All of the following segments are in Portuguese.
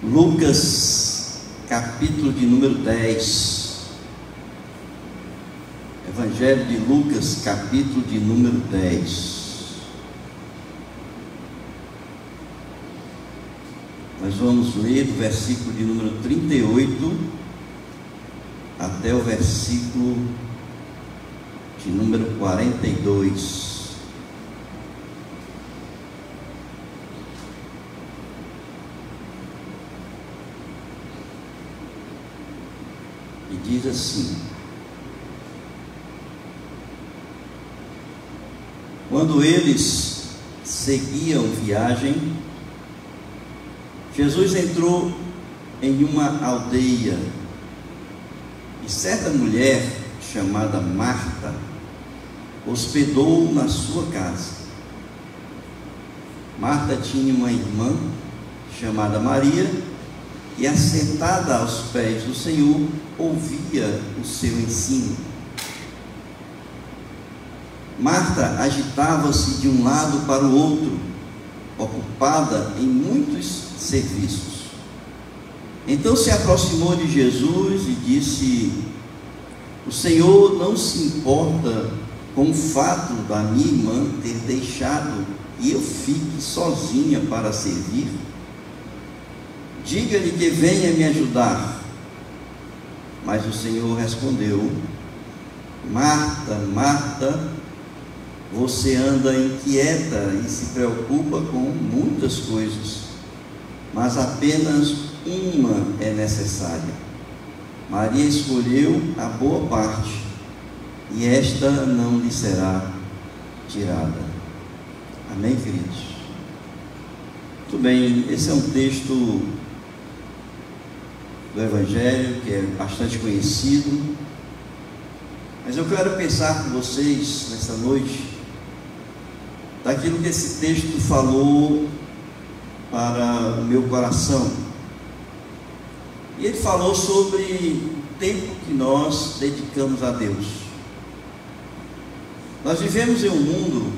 Lucas, capítulo de número 10. Evangelho de Lucas, capítulo de número 10. Nós vamos ler do versículo de número 38 até o versículo de número 42. E diz assim: quando eles seguiam viagem, Jesus entrou em uma aldeia e certa mulher chamada Marta hospedou-o na sua casa. Marta tinha uma irmã chamada Maria e, assentada aos pés do Senhor, ouvia o seu ensino. Marta agitava-se de um lado para o outro, ocupada em muitos serviços. Então se aproximou de Jesus e disse: o Senhor não se importa com o fato da minha irmã ter deixado que eu fique sozinha para servir? Diga-lhe que venha me ajudar. Mas o Senhor respondeu: Marta, Marta, você anda inquieta e se preocupa com muitas coisas, mas apenas uma é necessária. Maria escolheu a boa parte, e esta não lhe será tirada. Amém, queridos? Muito bem, esse é um texto do Evangelho que é bastante conhecido, mas eu quero pensar com vocês nessa noite daquilo que esse texto falou para o meu coração. E ele falou sobre o tempo que nós dedicamos a Deus. Nós vivemos em um mundo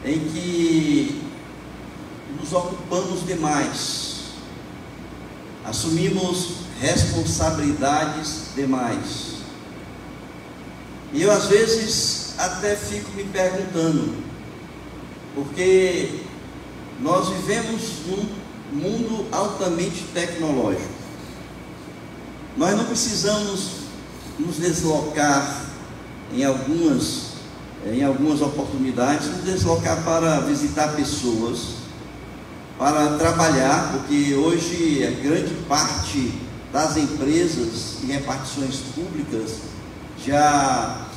em que nos ocupamos demais, assumimos responsabilidades demais. E eu às vezes até fico me perguntando, porque nós vivemos num mundo altamente tecnológico. Nós não precisamos nos deslocar em algumas oportunidades, nos deslocar para visitar pessoas, para trabalhar, porque hoje a grande parte das empresas e repartições públicas já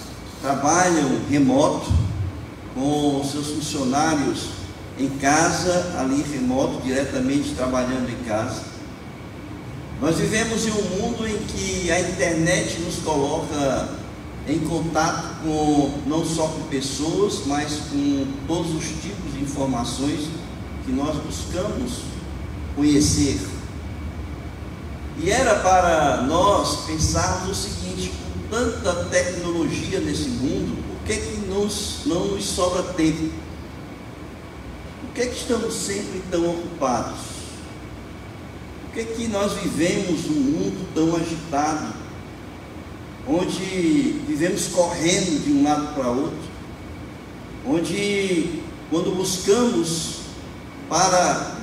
trabalham remoto, com seus funcionários em casa, ali remoto, diretamente trabalhando em casa. Nós vivemos em um mundo em que a internet nos coloca em contato não só com pessoas, mas com todos os tipos de informações que nós buscamos conhecer. E era para nós pensarmos o seguinte: com tanta tecnologia nesse mundo, por que não nos sobra tempo? Por que estamos sempre tão ocupados? Por que nós vivemos um mundo tão agitado, onde vivemos correndo de um lado para outro, onde quando buscamos para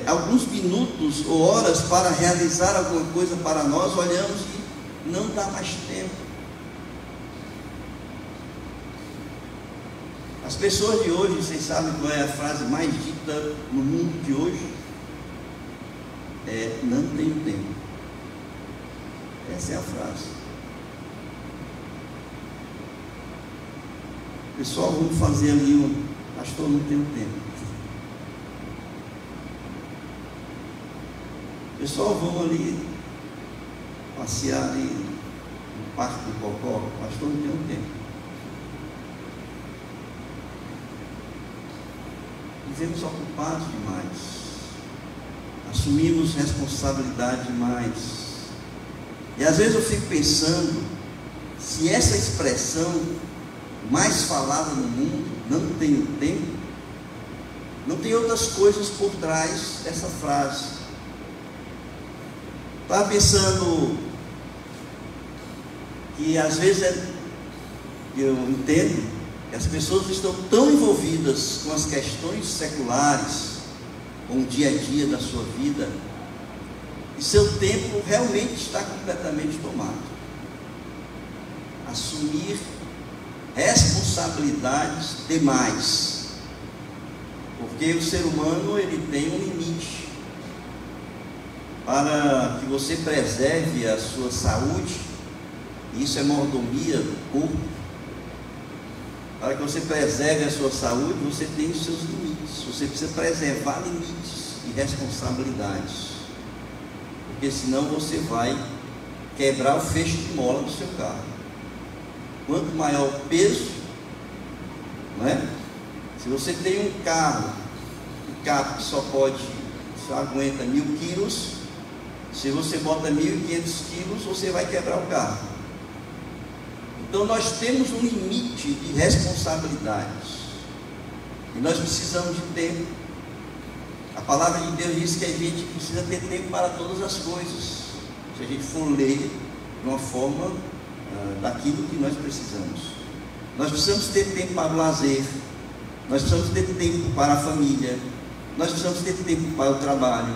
alguns minutos ou horas para realizar alguma coisa para nós, olhamos e não dá mais tempo. As pessoas de hoje, vocês sabem qual é a frase mais dita no mundo de hoje? Não tenho tempo. Essa é a frase. Pessoal, vamos fazer ali pastor, não tenho tempo. Pessoal, vamos ali passear ali no Parque do Cocó. Pastor, não tenho tempo. Vivemos ocupados demais, assumimos responsabilidade demais. E às vezes eu fico pensando se essa expressão mais falada no mundo, não tenho tempo, Não tem outras coisas por trás dessa frase. Estava pensando que às vezes eu entendo que as pessoas estão tão envolvidas com as questões seculares, com o dia a dia da sua vida, e seu tempo realmente está completamente tomado. Assumir responsabilidades demais, porque o ser humano ele tem um limite. Para que você preserve a sua saúde, isso é mordomia do corpo. Para que você preserve a sua saúde, você tem os seus limites. Você precisa preservar limites e responsabilidades, porque senão você vai quebrar o feixe de mola do seu carro. Quanto maior o peso, não é? Se você tem um carro que só aguenta 1000 quilos, se você bota 1.500 quilos, você vai quebrar o carro. Então nós temos um limite de responsabilidades, e nós precisamos de tempo. A palavra de Deus diz que a gente precisa ter tempo para todas as coisas, se a gente for ler de uma forma daquilo que nós precisamos. Nós precisamos ter tempo para o lazer, nós precisamos ter tempo para a família, nós precisamos ter tempo para o trabalho,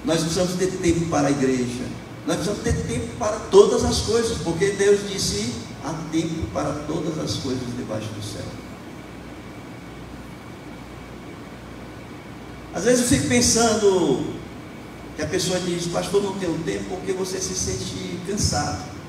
nós precisamos ter tempo para a igreja, nós precisamos ter tempo para todas as coisas, porque Deus disse: há tempo para todas as coisas debaixo do céu. Às vezes eu fico pensando que a pessoa diz: pastor, não tenho tempo, porque você se sente cansado.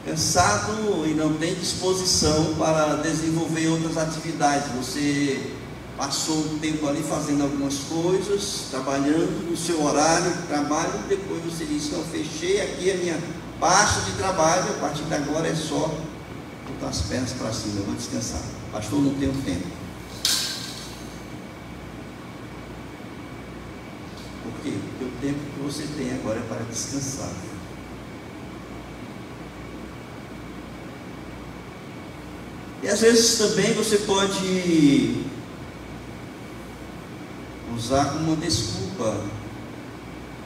Cansado e não tem disposição para desenvolver outras atividades. Você passou um tempo ali fazendo algumas coisas, trabalhando no seu horário de trabalho, depois você diz: não, fechei aqui a minha parte de trabalho, a partir de agora é só botar as pernas para cima, eu vou descansar. Pastor, não tenho tempo. Por quê? Porque o tempo que você tem agora é para descansar. E às vezes também você pode usar como uma desculpa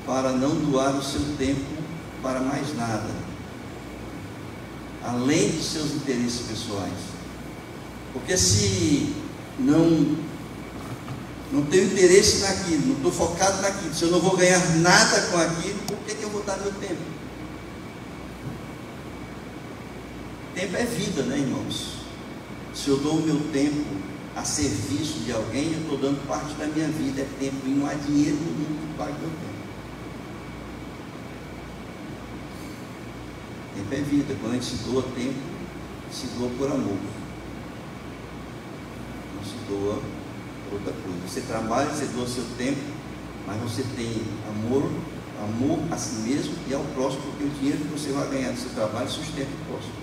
para não doar o seu tempo para mais nada, além dos seus interesses pessoais. Porque se não tenho interesse naquilo, não estou focado naquilo, se eu não vou ganhar nada com aquilo, por que eu vou dar meu tempo? Tempo é vida, né, irmãos? Se eu dou o meu tempo a serviço de alguém, eu estou dando parte da minha vida, é tempo, e não há dinheiro no mundo que pague meu tempo. Tempo é vida. Quando a gente se doa tempo, se doa por amor, não se doa por outra coisa. Você trabalha, você doa seu tempo, mas você tem amor a si mesmo e ao próximo, porque o dinheiro que você vai ganhar do seu trabalho sustenta o próximo.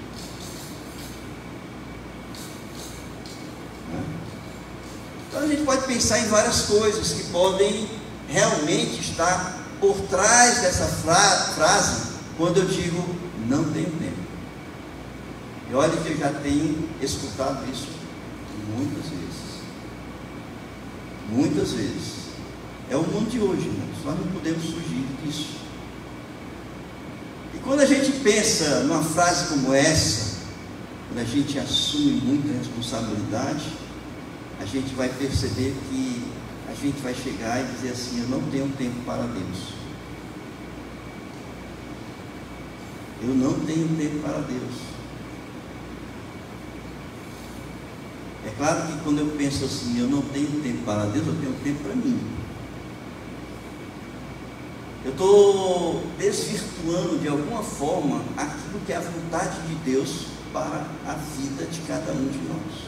Então a gente pode pensar em várias coisas que podem realmente estar por trás dessa frase, quando eu digo não tenho tempo. E olha que eu já tenho escutado isso muitas vezes. Muitas vezes. É o mundo de hoje, irmãos. Nós não podemos fugir disso. E quando a gente pensa numa frase como essa, quando a gente assume muita responsabilidade, a gente vai perceber que a gente vai chegar e dizer assim: eu não tenho tempo para Deus. Eu não tenho tempo para Deus. É claro que quando eu penso assim, eu não tenho tempo para Deus, eu tenho tempo para mim. Eu estou desvirtuando de alguma forma aquilo que é a vontade de Deus para a vida de cada um de nós,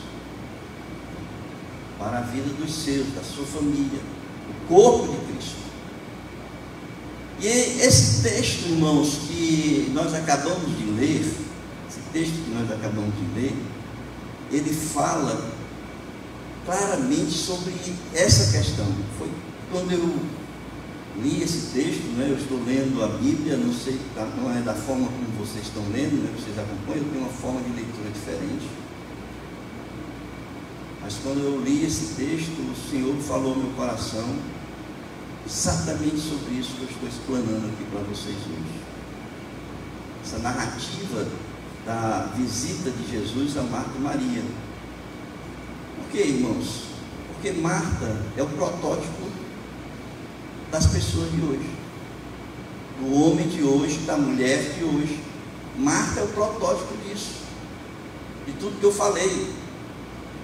para a vida dos seus, da sua família, o corpo de Cristo. E esse texto, irmãos, que nós acabamos de ler, ele fala claramente sobre essa questão. Foi quando eu li esse texto, né? Eu estou lendo a Bíblia, não sei, não é da forma como vocês estão lendo, né? Vocês acompanham, eu tenho uma forma de leitura diferente. Mas quando eu li esse texto, o Senhor falou no meu coração exatamente sobre isso que eu estou explanando aqui para vocês hoje. Essa narrativa da visita de Jesus a Marta e Maria. Por quê, irmãos? Porque Marta é o protótipo das pessoas de hoje, do homem de hoje, da mulher de hoje. Marta é o protótipo disso, de tudo que eu falei,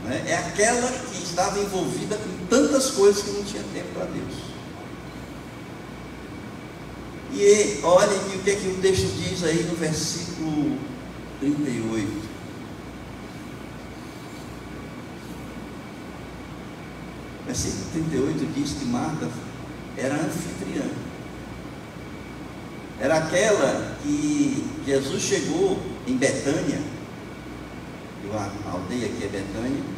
né? É aquela que estava envolvida com tantas coisas que não tinha tempo para Deus. E olhem o que é que o texto diz aí no versículo 38. Versículo 38 diz que Marta era anfitriã. Era aquela que Jesus chegou em Betânia, a aldeia aqui é Betânia,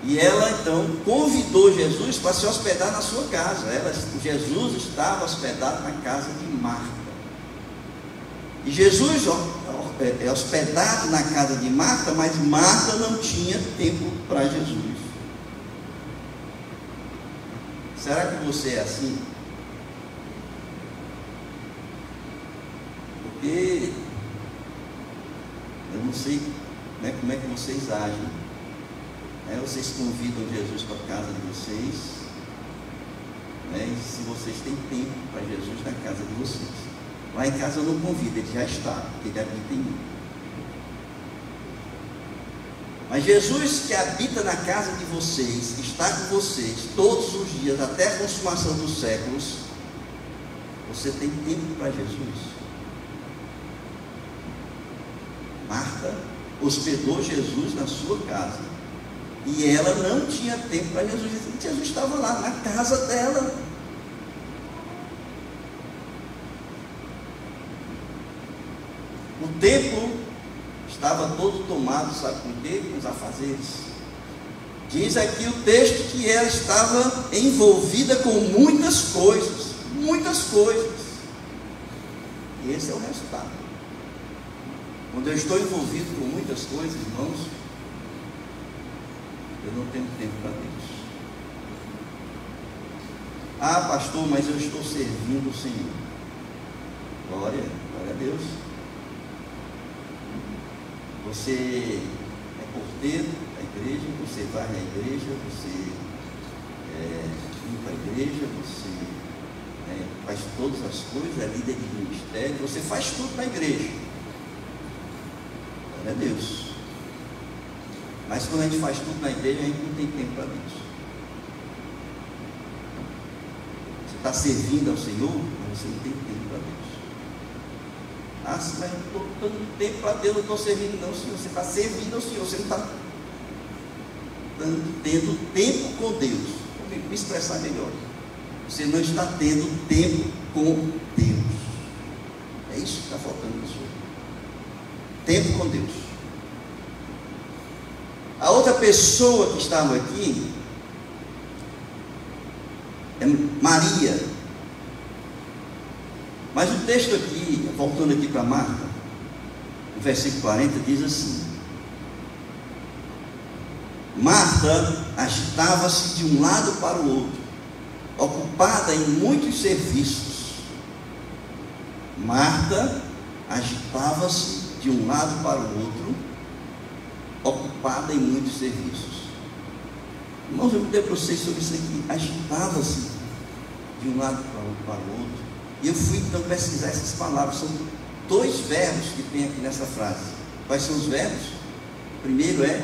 e ela então convidou Jesus para se hospedar na sua casa. Jesus estava hospedado na casa de Marta. E Jesus é hospedado na casa de Marta, mas Marta não tinha tempo para Jesus. Será que você é assim? Porque eu não sei, né, como é que vocês agem. Vocês convidam Jesus para a casa de vocês, né, e se vocês têm tempo para Jesus na casa de vocês. Lá em casa eu não convido, ele já está, porque ele habita em mim. Mas Jesus, que habita na casa de vocês, está com vocês todos os dias, até a consumação dos séculos. Você tem tempo para Jesus? Marta hospedou Jesus na sua casa, e ela não tinha tempo para Jesus. Jesus estava lá na casa dela. O tempo estava todo tomado, sabe com o quê? Com os afazeres. Diz aqui o texto que ela estava envolvida com muitas coisas. Muitas coisas. E esse é o resultado. Quando eu estou envolvido com muitas coisas, irmãos, eu não tenho tempo para Deus. Ah, pastor, mas eu estou servindo o Senhor. Glória a Deus. Você é porteiro da igreja, você vai na igreja, você limpa a igreja, você faz todas as coisas, é líder de ministério, você faz tudo na igreja. Glória a Deus. Mas quando a gente faz tudo na igreja, a gente não tem tempo para Deus. Você está servindo ao Senhor, mas você não tem tempo para Deus. Ah, mas eu não estou dando tempo para Deus, eu não estou servindo não, Senhor. Você está servindo ao Senhor, você não está tendo tempo com Deus. Vou me expressar melhor. Você não está tendo tempo com Deus. É isso que está faltando no Senhor. Tempo com Deus. A outra pessoa que estava aqui é Maria. Mas o texto aqui, voltando aqui para Marta, no versículo 40, diz assim: Marta agitava-se de um lado para o outro, ocupada em muitos serviços. Marta agitava-se de um lado para o outro, ocupada em muitos serviços. Irmãos, eu vou dizer para vocês sobre isso aqui. Agitava-se de um lado para o outro. E eu fui então pesquisar essas palavras. São dois verbos que tem aqui nessa frase. Quais são os verbos? O primeiro é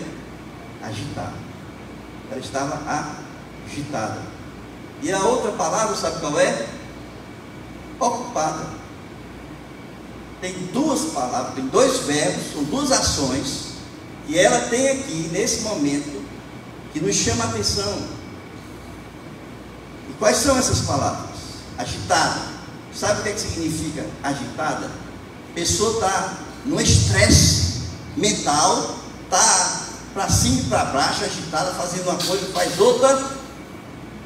agitar. Ela estava agitada. E a outra palavra, sabe qual é? Ocupada. Tem duas palavras, tem dois verbos, são duas ações que ela tem aqui nesse momento que nos chama a atenção. E quais são essas palavras? Agitada. Sabe o que significa agitada? A pessoa está num estresse mental, está para cima e para baixo, agitada, fazendo uma coisa, faz outra,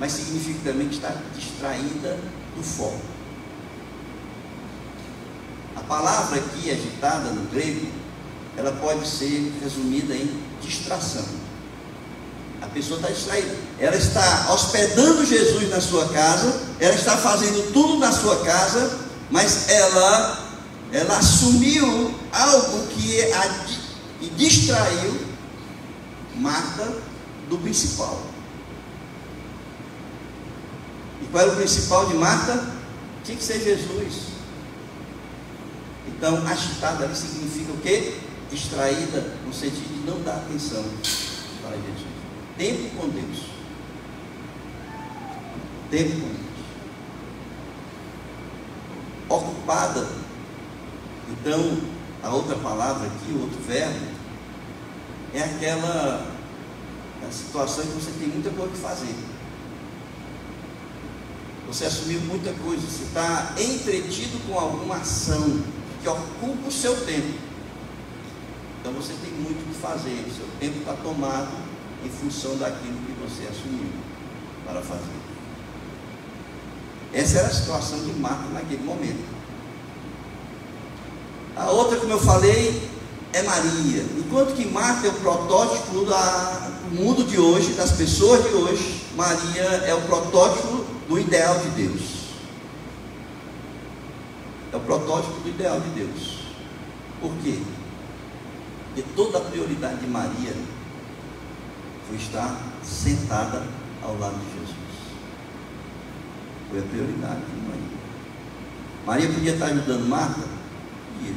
mas significa também que está distraída do foco. A palavra aqui, agitada, no grego, ela pode ser resumida em distração. A pessoa está distraída. Ela está hospedando Jesus na sua casa, ela está fazendo tudo na sua casa, mas ela assumiu algo que distraiu Marta do principal. E qual era o principal de Marta? Tinha que ser Jesus. Então, agitada ali significa o quê? Distraída, no sentido de não dar atenção para Jesus. Tempo com Deus. Tempo com Deus. Ocupada. Então, a outra palavra aqui, o outro verbo, é aquela situação em que você tem muita coisa que fazer. Você assumiu muita coisa, você está entretido com alguma ação que ocupa o seu tempo. Então você tem muito o que fazer, o seu tempo está tomado em função daquilo que você assumiu para fazer. Essa era a situação de Marta naquele momento. A outra, como eu falei, é Maria. Enquanto que Marta é o protótipo do mundo de hoje, das pessoas de hoje, Maria é o protótipo do ideal de Deus. É o protótipo do ideal de Deus. Por quê? Porque toda a prioridade de Maria foi estar sentada ao lado de Jesus. Foi a prioridade de Maria. Maria podia estar ajudando Marta? Podia.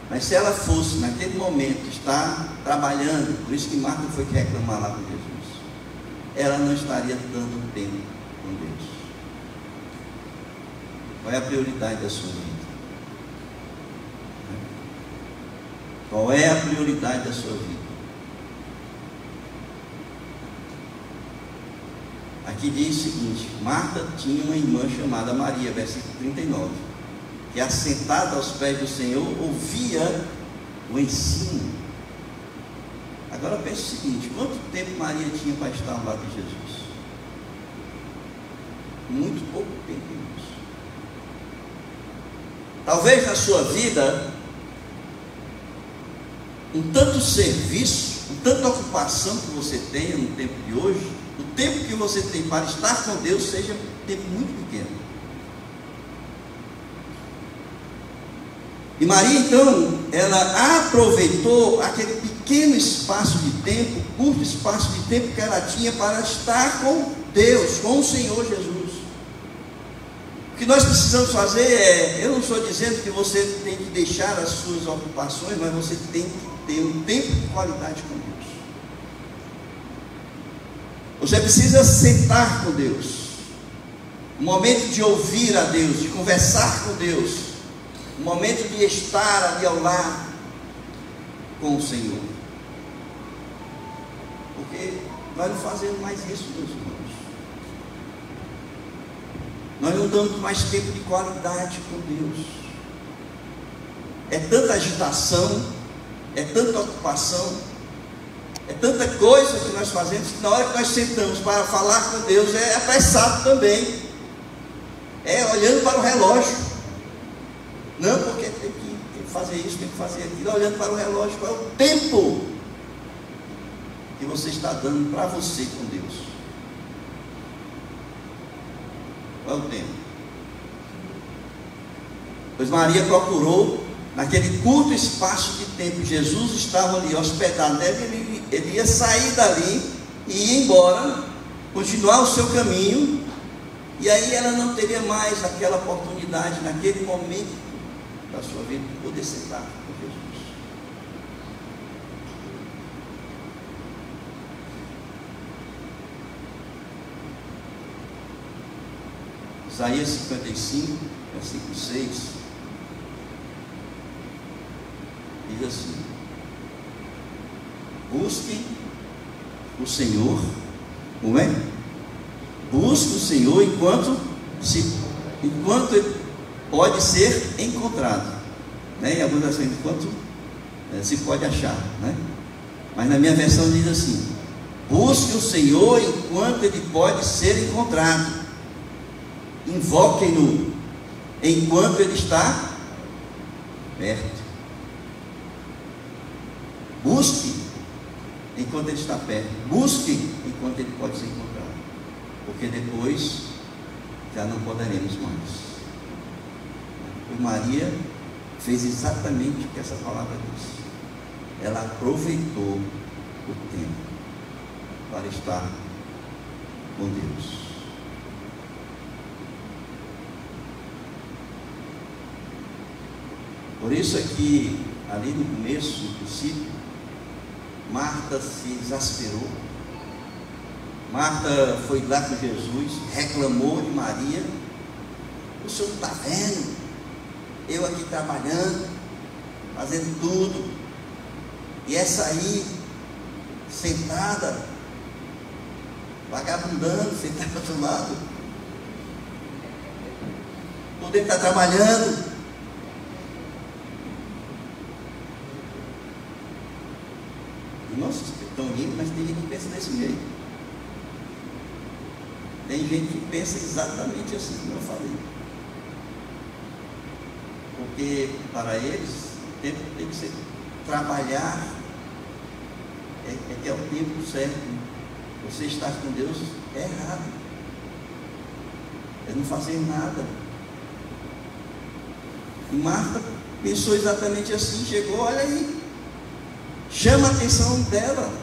Mas se ela fosse, naquele momento, estar trabalhando, por isso que Marta foi que reclamar lá com Jesus, ela não estaria dando tempo com Deus. Qual é a prioridade da sua vida? Qual é a prioridade da sua vida? Aqui diz o seguinte: Marta tinha uma irmã chamada Maria, versículo 39, que assentada aos pés do Senhor, ouvia o ensino. Agora pense o seguinte: quanto tempo Maria tinha para estar ao lado de Jesus? Muito pouco tempo, irmãos. Talvez na sua vida, um tanto serviço, um tanta ocupação que você tenha no tempo de hoje, o tempo que você tem para estar com Deus seja um tempo muito pequeno. E Maria, então, ela aproveitou aquele pequeno espaço de tempo, curto espaço de tempo que ela tinha para estar com Deus, com o Senhor Jesus. O que nós precisamos fazer eu não estou dizendo que você tem que deixar as suas ocupações, mas você tem que ter um tempo de qualidade com Deus. Você precisa sentar com Deus, um momento de ouvir a Deus, de conversar com Deus, um momento de estar ali ao lado com o Senhor. Porque nós não fazemos mais isso, meus irmãos. Nós não damos mais tempo de qualidade com Deus. É tanta agitação, é tanta ocupação, é tanta coisa que nós fazemos, que na hora que nós sentamos para falar com Deus, é apressado também, é olhando para o relógio, não porque tem que fazer isso, tem que fazer aquilo, olhando para o relógio. Qual é o tempo que você está dando para você com Deus? Qual é o tempo? Pois Maria procurou, naquele curto espaço de tempo, Jesus estava ali hospedado, ele ia sair dali e ir embora, continuar o seu caminho, e aí ela não teria mais aquela oportunidade, naquele momento da sua vida, de poder sentar com Jesus. Isaías 55, versículo 6, diz assim: busquem o Senhor, como é? Busque o Senhor enquanto ele pode ser encontrado, né? Em algumas versões, enquanto se pode achar, né? Mas na minha versão diz assim: busque o Senhor enquanto ele pode ser encontrado, invoquem-no enquanto ele está perto. Busque enquanto ele está perto. Busquem enquanto ele pode ser encontrado, porque depois já não poderemos mais. E Maria fez exatamente o que essa palavra diz. Ela aproveitou o tempo para estar com Deus. Por isso é que ali no começo, no princípio, Marta se exasperou. Marta foi lá com Jesus, reclamou de Maria: o senhor não está vendo? Eu aqui trabalhando, fazendo tudo, e essa aí, sentada, vagabundando, sentada do outro lado, poder estar trabalhando. Irmãos, estão rindo, mas tem gente que pensa desse jeito. Tem gente que pensa exatamente assim como eu falei. Porque para eles o tempo tem que ser trabalhar, é o tempo certo. Você estar com Deus é errado, é não fazer nada. E Marta pensou exatamente assim, chegou, olha aí, chama a atenção dela.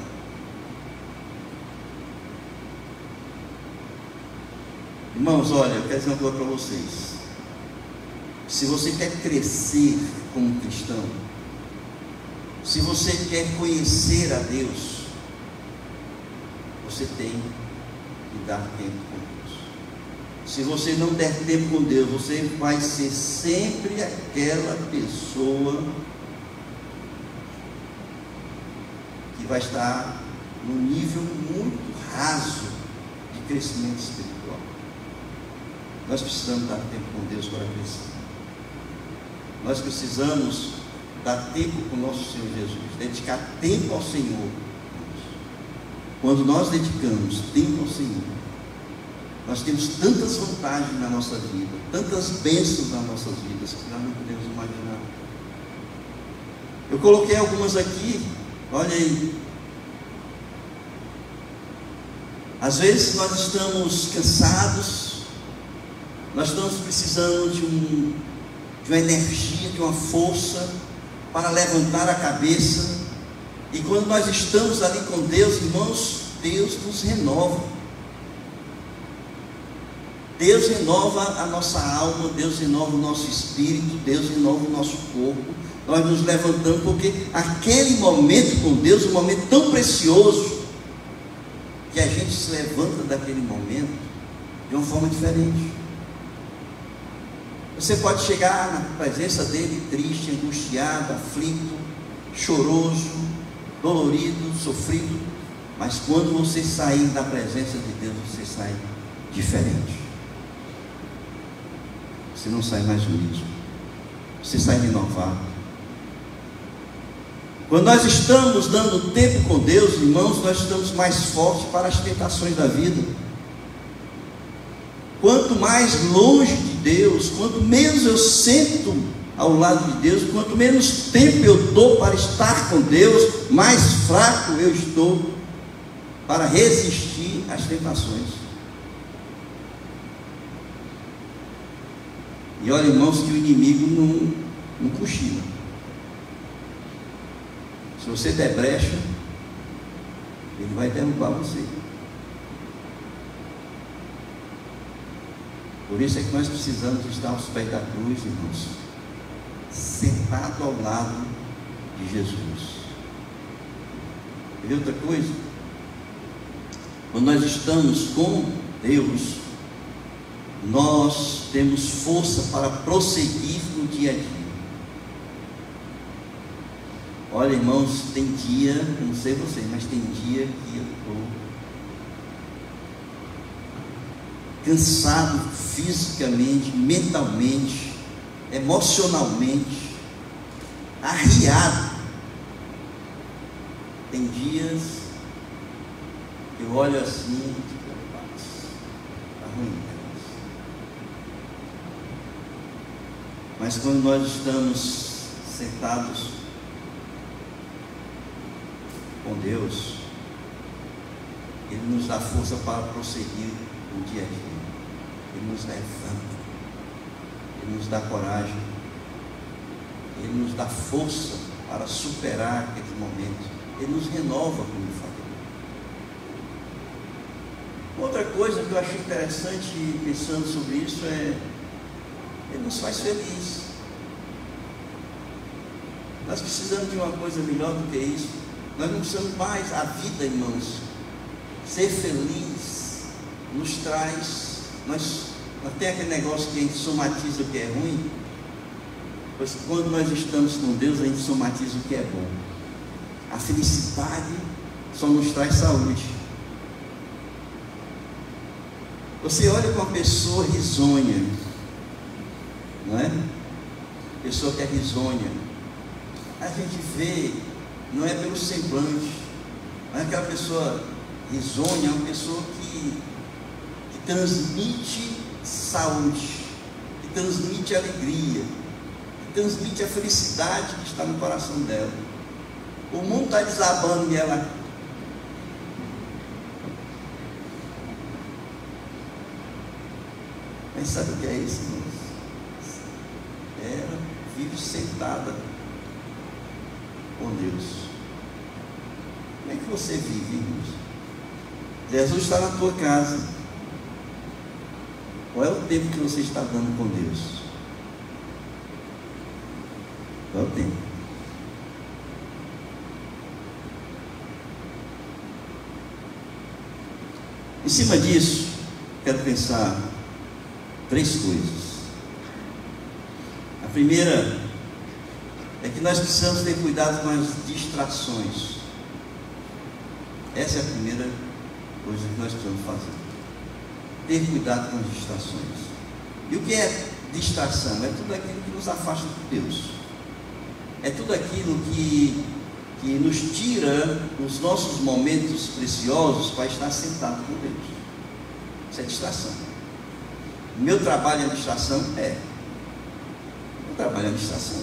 Irmãos, olha, eu quero dizer uma coisa para vocês. Se você quer crescer como cristão, se você quer conhecer a Deus, você tem que dar tempo com Deus. Se você não der tempo com Deus, você vai ser sempre aquela pessoa que vai estar num nível muito raso de crescimento espiritual. Nós precisamos dar tempo com Deus para crescer. Nós precisamos dar tempo com o nosso Senhor Jesus, dedicar tempo ao Senhor. Quando nós dedicamos tempo ao Senhor, nós temos tantas vantagens na nossa vida, tantas bênçãos nas nossas vidas, que nós não podemos imaginar. Eu coloquei algumas aqui, olha aí. Às vezes nós estamos cansados, nós estamos precisando de uma energia, de uma força para levantar a cabeça. E quando nós estamos ali com Deus, irmãos, Deus nos renova. Deus renova a nossa alma, Deus renova o nosso espírito, Deus renova o nosso corpo. Nós nos levantamos porque aquele momento com Deus, um momento tão precioso, que a gente se levanta daquele momento de uma forma diferente. Você pode chegar na presença dele triste, angustiado, aflito, choroso, dolorido, sofrido, mas quando você sair da presença de Deus, você sai diferente. Você não sai mais o mesmo, você sai renovado. Quando nós estamos dando tempo com Deus, irmãos, nós estamos mais fortes para as tentações da vida. Quanto mais longe de Deus, quanto menos eu sento ao lado de Deus, quanto menos tempo eu dou para estar com Deus, mais fraco eu estou para resistir às tentações. E olha, irmãos, que o inimigo não cochila. Se você der brecha, ele vai derrubar você. Por isso é que nós precisamos estar aos pés da cruz, irmãos, sentado ao lado de Jesus. E outra coisa, quando nós estamos com Deus, nós temos força para prosseguir no dia a dia. Olha, irmãos, tem dia, eu não sei vocês, mas tem dia que eu estou cansado fisicamente, mentalmente, emocionalmente, arriado. Tem dias que eu olho assim e digo: está ruim. Mas quando nós estamos sentados com Deus, Ele nos dá força para prosseguir no dia a dia. Ele nos levanta. Ele nos dá coragem. Ele nos dá força para superar aqueles momentos. Ele nos renova, como eu falei. Outra coisa que eu achei interessante pensando sobre isso é: Ele nos faz feliz. Nós precisamos de uma coisa melhor do que isso. Nós não precisamos mais. A vida, irmãos, ser feliz nos traz. Nós tem aquele negócio que a gente somatiza o que é ruim. Pois quando nós estamos com Deus, a gente somatiza o que é bom. A felicidade só nos traz saúde. Você olha com uma pessoa risonha, não é? Pessoa que é risonha, a gente vê, não é pelo semblante, mas aquela pessoa risonha é uma pessoa que transmite saúde, que transmite alegria, que transmite a felicidade que está no coração dela. O mundo está desabando e ela... Mas sabe o que é isso, irmãos? Ela vive sentada com Deus. Como é que você vive, irmãos? Jesus está na tua casa. Qual é o tempo que você está dando com Deus? Qual é o tempo? Em cima disso, quero pensar 3 coisas. A primeira é que nós precisamos ter cuidado com as distrações. Essa é a primeira coisa que nós precisamos fazer. Ter cuidado com as distrações. E o que é distração? É tudo aquilo que nos afasta de Deus. É tudo aquilo que nos tira os nossos momentos preciosos para estar sentado com Deus. Isso é distração. Meu trabalho é distração? É. Meu trabalho é distração.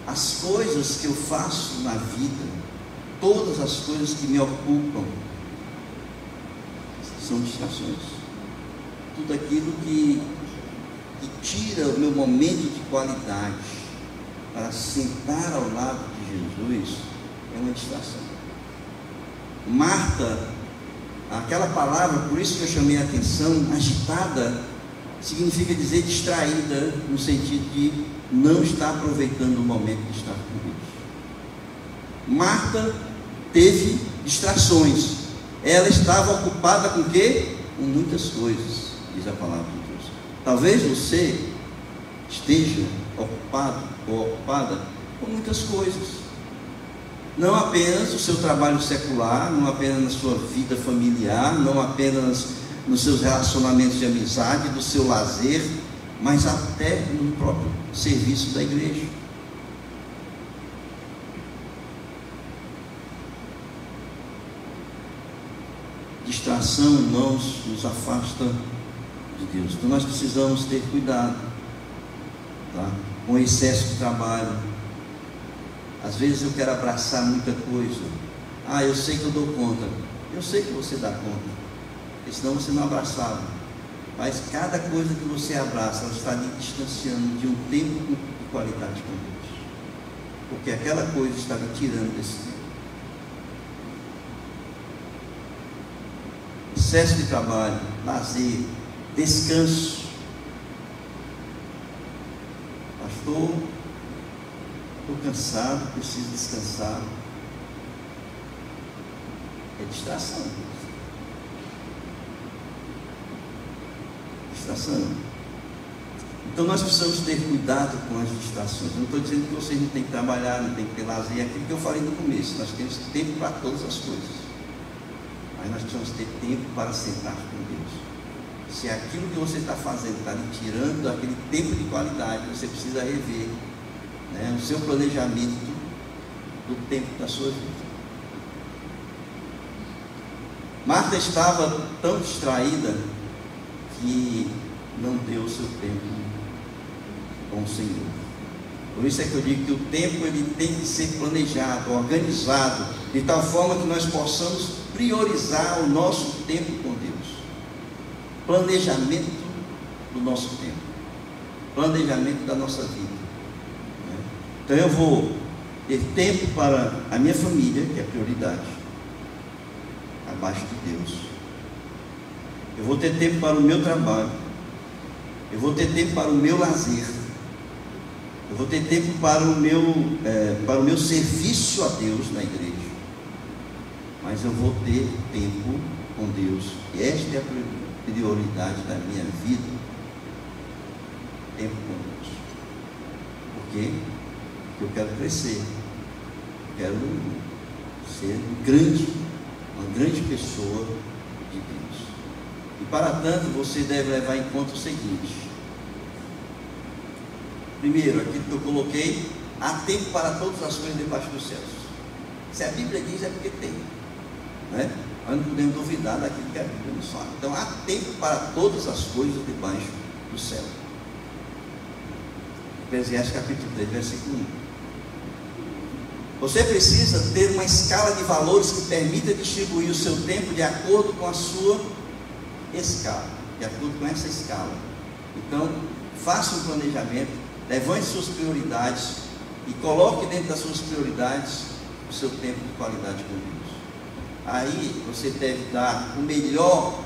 As coisas que eu faço na vida, todas as coisas que me ocupam, são distrações. Tudo aquilo que tira o meu momento de qualidade para sentar ao lado de Jesus é uma distração. Marta, aquela palavra, por isso que eu chamei a atenção, agitada, significa dizer distraída, no sentido de não estar aproveitando o momento de estar com Deus. Marta teve distrações. Ela estava ocupada com o quê? Com muitas coisas, diz a palavra de Deus. Talvez você esteja ocupado ou ocupada com muitas coisas. Não apenas o seu trabalho secular, não apenas na sua vida familiar, não apenas nos seus relacionamentos de amizade, do seu lazer, mas até no próprio serviço da igreja. Distração, irmãos, nos afasta de Deus. Então nós precisamos ter cuidado, tá? Com o excesso de trabalho. Às vezes eu quero abraçar muita coisa. Eu sei que eu dou conta. Eu sei que você dá conta, porque senão você não abraçava. Mas cada coisa que você abraça, ela está lhe distanciando de um tempo de qualidade com Deus, porque aquela coisa está lhe tirando desse tempo. Excesso de trabalho, lazer, descanso. Pastor, estou cansado, preciso descansar. É distração. Distração. Então nós precisamos ter cuidado com as distrações. Eu não estou dizendo que vocês não têm que trabalhar, não têm que ter lazer. É aquilo que eu falei no começo. Nós temos tempo para todas as coisas, mas nós precisamos ter tempo para sentar com Deus. Se aquilo que você está fazendo está lhe tirando aquele tempo de qualidade, você precisa rever, né, o seu planejamento do tempo da sua vida. Marta estava tão distraída que não deu o seu tempo com o Senhor. Por isso é que eu digo que o tempo ele tem que ser planejado, organizado, de tal forma que nós possamos priorizar o nosso tempo com Deus. Planejamento do nosso tempo, planejamento da nossa vida. Então eu vou ter tempo para a minha família, que é prioridade, abaixo de Deus. Eu vou ter tempo para o meu trabalho. Eu vou ter tempo para o meu lazer. Eu vou ter tempo para o meu serviço a Deus na igreja. Mas eu vou ter tempo com Deus. E esta é a prioridade da minha vida. Tempo com Deus. Por quê? Porque eu quero crescer. Quero ser uma grande pessoa de Deus. E para tanto você deve levar em conta o seguinte. Primeiro, aquilo que eu coloquei, há tempo para todas as coisas debaixo dos céus. Se a Bíblia diz, é porque tem, né? Nós não podemos duvidar daquilo que a Bíblia nos fala. Então há tempo para todas as coisas debaixo do céu. Eclesiastes capítulo 3, versículo 1. Você precisa ter uma escala de valores que permita distribuir o seu tempo de acordo com a sua escala, de acordo com essa escala. Então, faça um planejamento, levante suas prioridades e coloque dentro das suas prioridades o seu tempo de qualidade com Deus. Aí você deve dar o melhor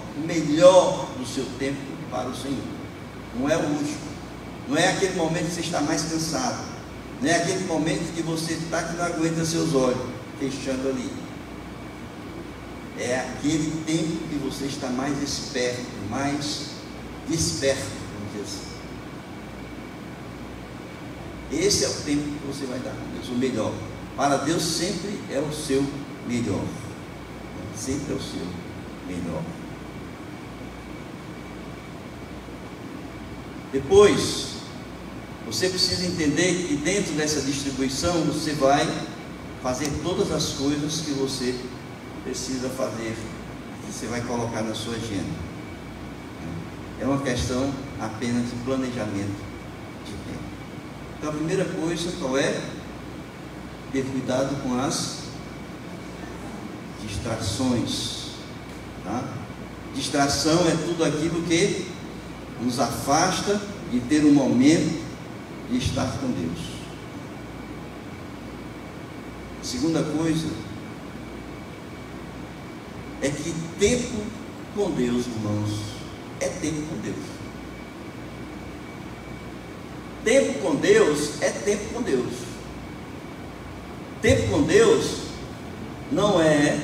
do seu tempo para o Senhor. Não é o último, não é aquele momento que você está mais cansado, não é aquele momento que você está que não aguenta seus olhos, fechando ali. É aquele tempo que você está mais esperto, mais desperto, vamos dizer assim. Esse é o tempo que você vai dar com Deus, o melhor. Para Deus sempre é o seu melhor. Sempre é o seu melhor. Depois, você precisa entender que dentro dessa distribuição você vai fazer todas as coisas que você precisa fazer, que você vai colocar na sua agenda. É uma questão apenas de planejamento de tempo. Então a primeira coisa qual é? Ter cuidado com as distrações. Tá? Distração é tudo aquilo que nos afasta de ter um momento de estar com Deus. A segunda coisa é que tempo com Deus, irmãos, é tempo com Deus. Tempo com Deus é tempo com Deus. Tempo com Deus não é,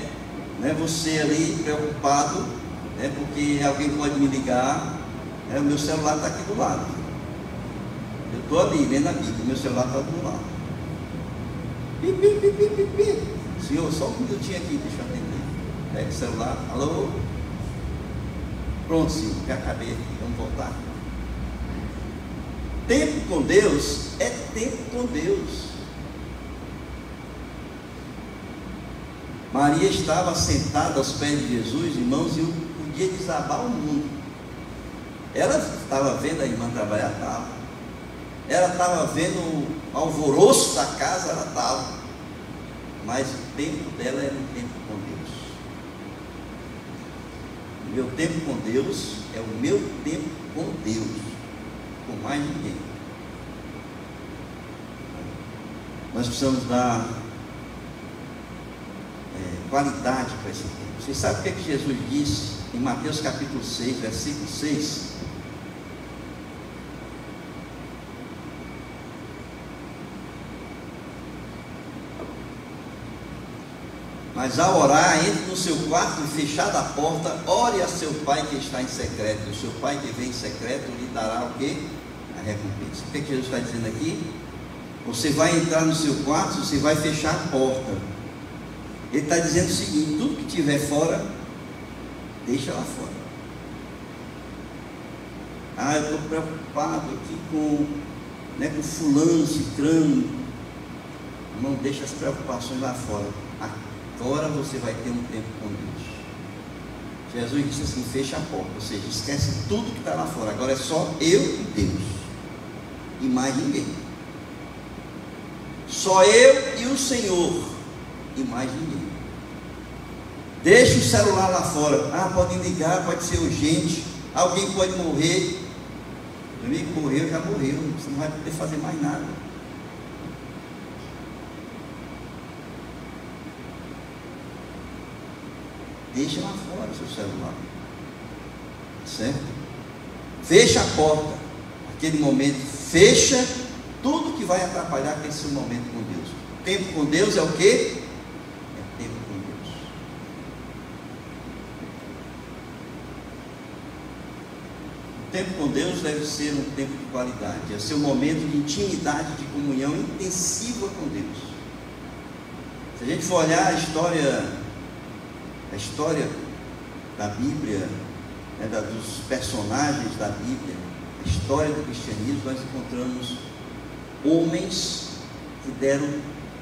você ali preocupado, porque alguém pode me ligar, o meu celular está aqui do lado. Eu estou ali lendo a Bíblia, meu celular está do lado. Pi, pi, pi, pi, pi, pi. Senhor, só um minutinho aqui, deixa eu atender. Pega o celular, alô? Pronto, Senhor, já acabei aqui, vamos voltar. Tempo com Deus é tempo com Deus. Maria estava sentada aos pés de Jesus, irmãos, e podia desabar o mundo. Ela estava vendo a irmã trabalhar, estava. Ela estava vendo o alvoroço da casa, ela estava. Mas o tempo dela era um tempo com Deus. O meu tempo com Deus é o meu tempo com Deus, com mais ninguém. Nós precisamos dar qualidade para esse tempo. Vocês sabem o que é que Jesus disse em Mateus capítulo 6, versículo 6? Mas ao orar, entre no seu quarto e fechada a porta, ore a seu pai que está em secreto. O seu pai que vem em secreto lhe dará o quê? A recompensa. O que é que Jesus está dizendo aqui? Você vai entrar no seu quarto, você vai fechar a porta. Ele está dizendo o seguinte: tudo que tiver fora, deixa lá fora. Eu estou preocupado aqui com fulano, cicrano. Não deixa as preocupações lá fora. Agora você vai ter um tempo com Deus. Jesus disse assim: fecha a porta, ou seja, esquece tudo que está lá fora. Agora é só eu e Deus, e mais ninguém. Só eu e o Senhor, e mais ninguém. Deixa o celular lá fora. Ah, podem ligar, pode ser urgente, alguém pode morrer. O amigo morreu, já morreu, você não vai poder fazer mais nada. Deixa lá fora o seu celular, certo? Fecha a porta, aquele momento, fecha tudo que vai atrapalhar aquele seu momento com Deus. Tempo com Deus é o quê? É tempo com Deus. O tempo com Deus deve ser um tempo de qualidade, é seu momento de intimidade, de comunhão intensiva com Deus. Se a gente for olhar a história da Bíblia, dos personagens da Bíblia, a história do cristianismo, nós encontramos homens que deram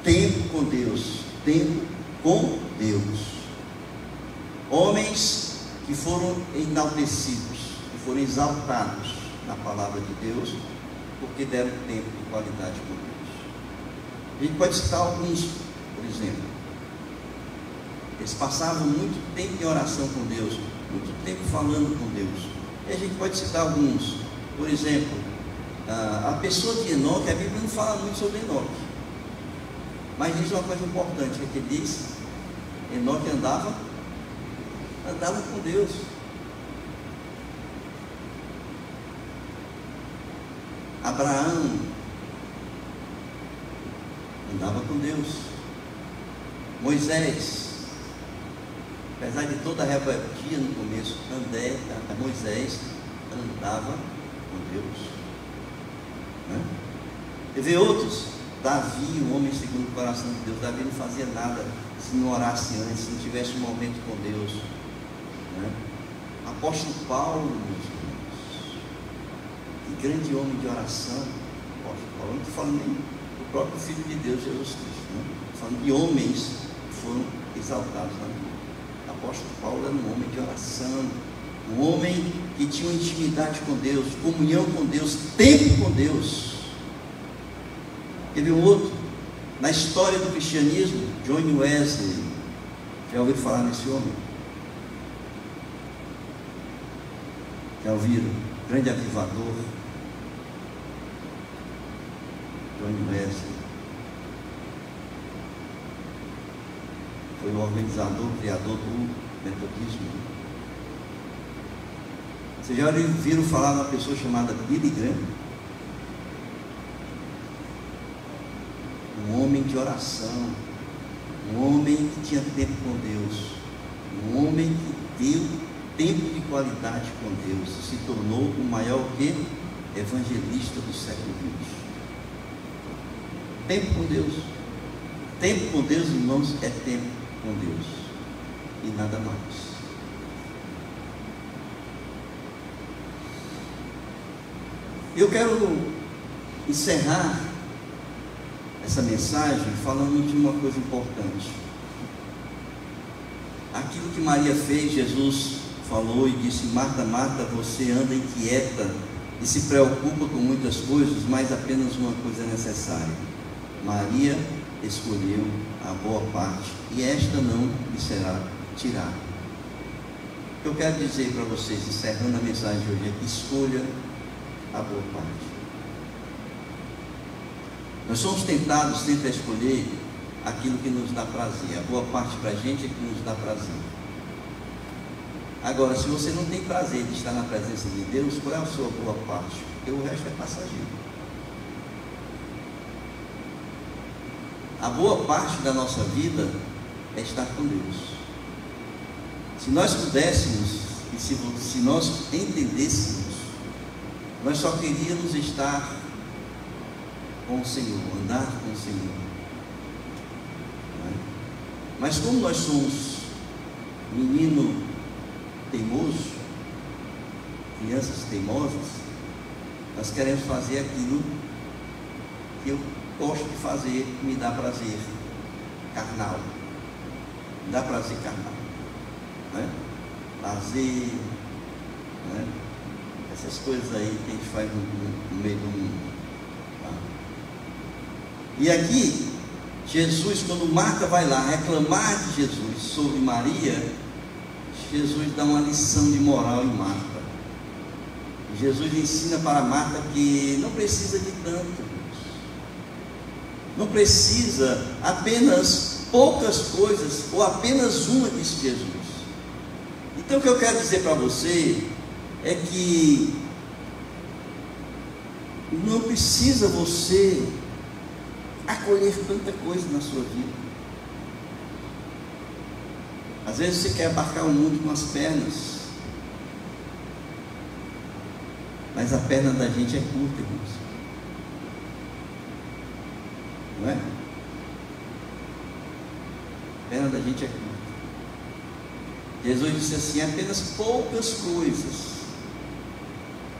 tempo com Deus, homens que foram enaltecidos, que foram exaltados na palavra de Deus, porque deram tempo de qualidade com Deus. A gente pode citar alguns, por exemplo. Eles passavam muito tempo em oração com Deus, muito tempo falando com Deus. E a gente pode citar alguns. Por exemplo, a pessoa de Enoque, a Bíblia não fala muito sobre Enoque, mas diz uma coisa importante, que ele diz: Enoque andava com Deus. Abraão andava com Deus. Moisés, apesar de toda a rebeldia no começo, Moisés andava com Deus. E vê outros, Davi, um homem segundo o coração de Deus. Davi não fazia nada se não orasse antes, se não tivesse um momento com Deus. Apóstolo Paulo, que grande homem de oração. Apóstolo Paulo, não estou falando nem do próprio Filho de Deus, Jesus Cristo, estou falando de homens que foram exaltados na Bíblia. Apóstolo Paulo era um homem de oração, um homem que tinha uma intimidade com Deus, comunhão com Deus, tempo com Deus. Teve um outro, na história do cristianismo, John Wesley. Já ouviram falar nesse homem? Já ouviram? Grande avivador, John Wesley. Foi o organizador, criador do metodismo. Vocês já ouviram falar de uma pessoa chamada Billy Graham? Um homem de oração, um homem que tinha tempo com Deus, um homem que deu tempo de qualidade com Deus, se tornou o maior evangelista do século XX. Tempo com Deus. Tempo com Deus, irmãos, é tempo com Deus e nada mais. Eu quero encerrar essa mensagem falando de uma coisa importante. Aquilo que Maria fez, Jesus falou e disse: Marta, Marta, você anda inquieta e se preocupa com muitas coisas, mas apenas uma coisa é necessária. Maria escolheu a boa parte, e esta não lhe será tirada. O que eu quero dizer para vocês, encerrando a mensagem de hoje, é que escolha a boa parte. Nós somos tentados sempre a escolher aquilo que nos dá prazer. A boa parte para a gente é que nos dá prazer. Agora, se você não tem prazer de estar na presença de Deus, qual é a sua boa parte? Porque o resto é passageiro. A boa parte da nossa vida é estar com Deus. Se nós pudéssemos, e se nós entendêssemos, nós só queríamos estar com o Senhor, andar com o Senhor. Mas como nós somos menino teimoso, crianças teimosas, nós queremos fazer aquilo que eu gosto de fazer, que me dá prazer carnal. Me dá prazer carnal. Prazer, essas coisas aí que a gente faz no meio do mundo. E aqui, Jesus, quando Marta vai lá reclamar de Jesus sobre Maria, Jesus dá uma lição de moral em Marta. Jesus ensina para Marta que não precisa de tanto, não precisa apenas poucas coisas, ou apenas uma, disse Jesus. Então o que eu quero dizer para você é que não precisa você acolher tanta coisa na sua vida. Às vezes você quer abarcar o mundo com as pernas, mas a perna da gente é curta, irmãos. Não é? A perna da gente é curta. Jesus disse assim: apenas poucas coisas,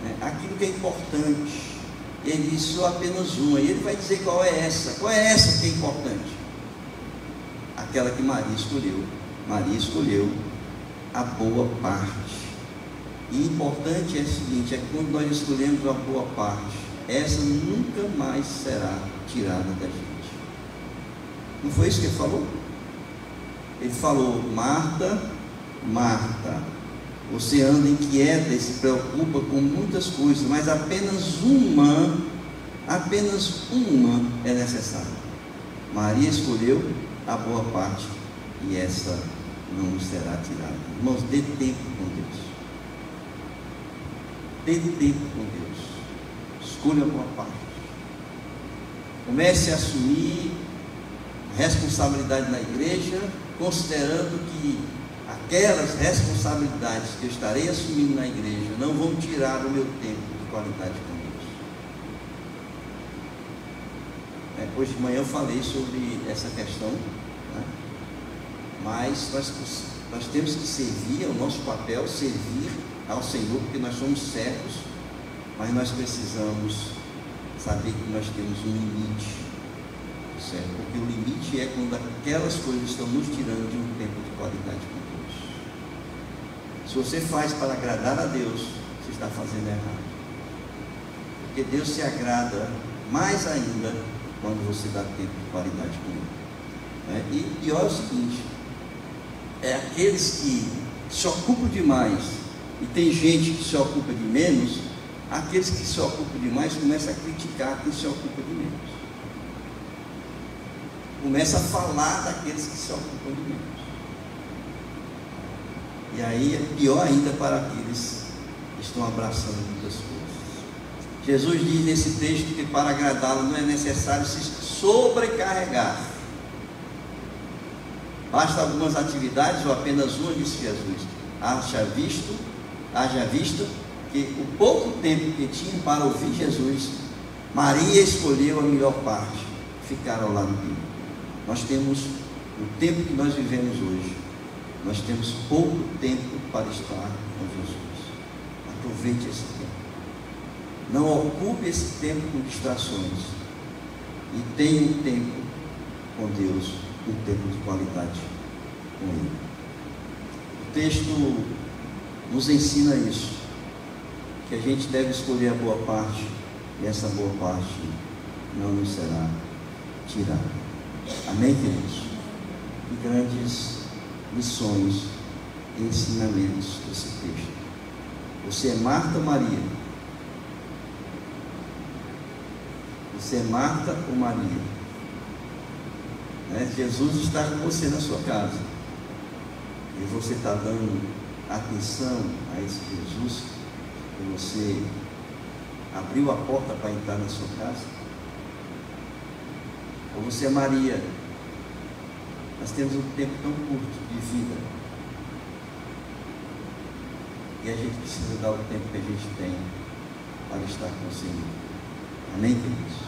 né? Aquilo que é importante. Ele disse só apenas uma, e ele vai dizer qual é essa que é importante, aquela que Maria escolheu. Maria escolheu a boa parte. E importante é o seguinte, é que quando nós escolhemos a boa parte, essa nunca mais será tirada da gente. Não foi isso que ele falou? Ele falou: Marta, Marta, você anda inquieta e se preocupa com muitas coisas, mas apenas uma é necessária. Maria escolheu a boa parte, e essa não será tirada. Irmãos, dê tempo com Deus. Dê tempo com Deus. Escolha a boa parte. Comece a assumir responsabilidade na igreja, considerando que aquelas responsabilidades que eu estarei assumindo na igreja não vão tirar o meu tempo de qualidade com Deus. Hoje de manhã eu falei sobre essa questão, né? Mas nós temos que servir, é o nosso papel servir ao Senhor, porque nós somos servos, mas nós precisamos saber que nós temos um limite, certo? Porque o limite é quando aquelas coisas estão nos tirando de um tempo de qualidade com Deus. Se você faz para agradar a Deus, você está fazendo errado, porque Deus se agrada mais ainda quando você dá tempo de qualidade com Ele, né? E pior é o seguinte, é aqueles que se ocupam demais, e tem gente que se ocupa de menos. Aqueles que se ocupam demais começam a criticar quem se ocupa de menos, começa a falar daqueles que se ocupam de menos, e aí é pior ainda para aqueles que estão abraçando muitas coisas. Jesus diz nesse texto que para agradá-lo não é necessário se sobrecarregar, basta algumas atividades ou apenas uma, disse Jesus. Haja visto que o pouco tempo que tinha para ouvir Jesus, Maria escolheu a melhor parte, ficar ao lado dele. Nós temos o tempo que nós vivemos hoje, nós temos pouco tempo para estar com Jesus. Aproveite esse tempo, não ocupe esse tempo com distrações, e tenha um tempo com Deus, um tempo de qualidade com Ele. O texto nos ensina isso, que a gente deve escolher a boa parte, e essa boa parte não nos será tirada. Amém, queridos? E grandes lições e ensinamentos desse texto. Você é Marta ou Maria? Você é Marta ou Maria? Né? Jesus está com você na sua casa, e você está dando atenção a esse Jesus, que você abriu a porta para entrar na sua casa? Ou você é Maria? Nós temos um tempo tão curto de vida, e a gente precisa dar o tempo que a gente tem para estar com o Senhor. Amém, queridos?